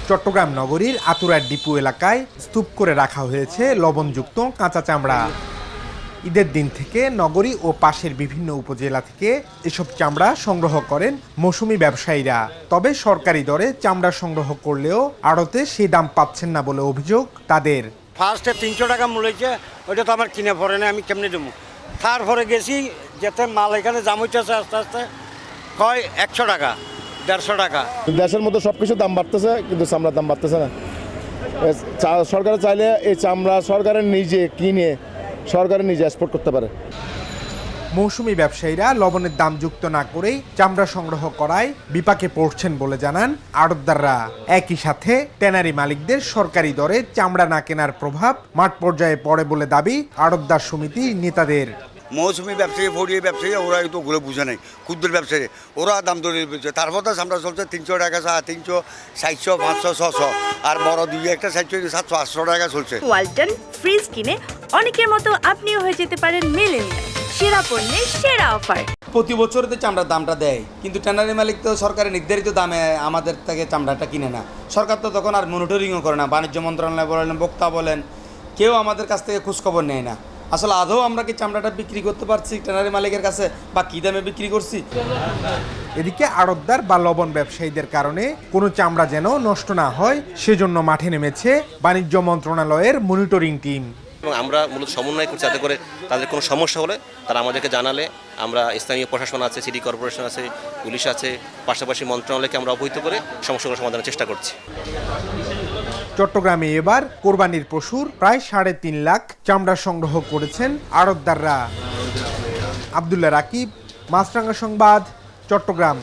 চট্টগ্রাম নগরীর আতুরার ডিপো এলাকায় স্তূপ করে রাখা হয়েছে লবণযুক্ত কাঁচা চামড়া। ঈদের দিন থেকে নগরী ও পাশের বিভিন্ন উপজেলা থেকে এসব চামড়া সংগ্রহ করেন মৌসুমি ব্যবসায়ীরা। তবে সরকারি দরে চামড়া সংগ্রহ করলেও আড়তে সেই দাম পাচ্ছেন না বলে অভিযোগ তাদের। ফার্স্টে 300 টাকা মূল্যছে, ওইটা তো আমার কিনে পড়ে না, আমি কেমনে দেবো? তারপরে গেছি যেতে মাল এখানে জাম হইতেছে আস্তে আস্তে, কয় 100 টাকা 150 টাকা। দেশের মধ্যে সবকিছু দাম বাড়তেছে, কিন্তু চামড়ার দাম বাড়তেছে না। সরকার চাইলে এই চামড়া সরকারের নিজে কিনে সরকারের নিজে এক্সপোর্ট করতে পারে। মৌসুমি ব্যবসায়ীরা লবণের দাম যুক্ত না করেই চামড়া সংগ্রহ করায় বিপাকে পড়ছেন বলে জানান আড়তদাররা। একই সাথে ট্যানারি মালিকদের সরকারি দরে চামড়া না কেনার প্রভাব মাঠ পর্যায়ে পড়ে বলে দাবি আড়তদার সমিতি নেতাদের। মৌসুমি ব্যবসায়ী, ফড়িয়ে ব্যবসায়ী ওরা তো ওগুলো বুঝে নেই, ক্ষুদ্র ব্যবসায়ী ওরা দাম ধরে দিচ্ছে। তারপর তো আমরা চলছে 300 টাকা, 300, 400, 500, 600, আর বড় দুই একটা 700, 700, 800 টাকা চলছে। ওয়ালটন ফ্রিজ কিনে অনেকের মতো আপনিও হয়ে যেতে পারেন মিলেনিয়াল। সেরা পণ্যের সেরা অফার। প্রতি বছর তো চামড়ার দামটা দেয়, কিন্তু ট্যানারি মালিক তো সরকারের নির্ধারিত দামে আমাদের থেকে চামড়াটা কিনে না। সরকার তো তখন আর মনিটরিংও করে না। বাণিজ্য মন্ত্রণালয় বলেন, বক্তা বলেন, কেউ আমাদের কাছ থেকে খোঁজখবর নেয় না। আসলে আদৌ আমরা কি চামড়াটা বিক্রি করতে পারছি ট্যানারি মালিকের কাছে, বা কী দামে বিক্রি করছি? এদিকে আড়তদার বা লবণ ব্যবসায়ীদের কারণে কোনো চামড়া যেন নষ্ট না হয় সেজন্য মাঠে নেমেছে বাণিজ্য মন্ত্রণালয়ের মনিটরিং টিম। এবং আমরা মূলত সমন্বয় করছি, যাতে করে তাদের কোনো সমস্যা হলে তারা আমাদেরকে জানালে আমরা স্থানীয় প্রশাসন আছে, সিটি কর্পোরেশন আছে, পুলিশ আছে, পাশাপাশি মন্ত্রণালয়কে আমরা অবহিত করে সমস্যাগুলো সমাধানের চেষ্টা করছি। চট্টগ্রামে এবার কোরবানির পশুর প্রায় 3.5 লাখ চামড়া সংগ্রহ করেছেন আড়তদাররা। আব্দুল্লাহ রাকিব, মাছরাঙা সংবাদ, চট্টগ্রাম।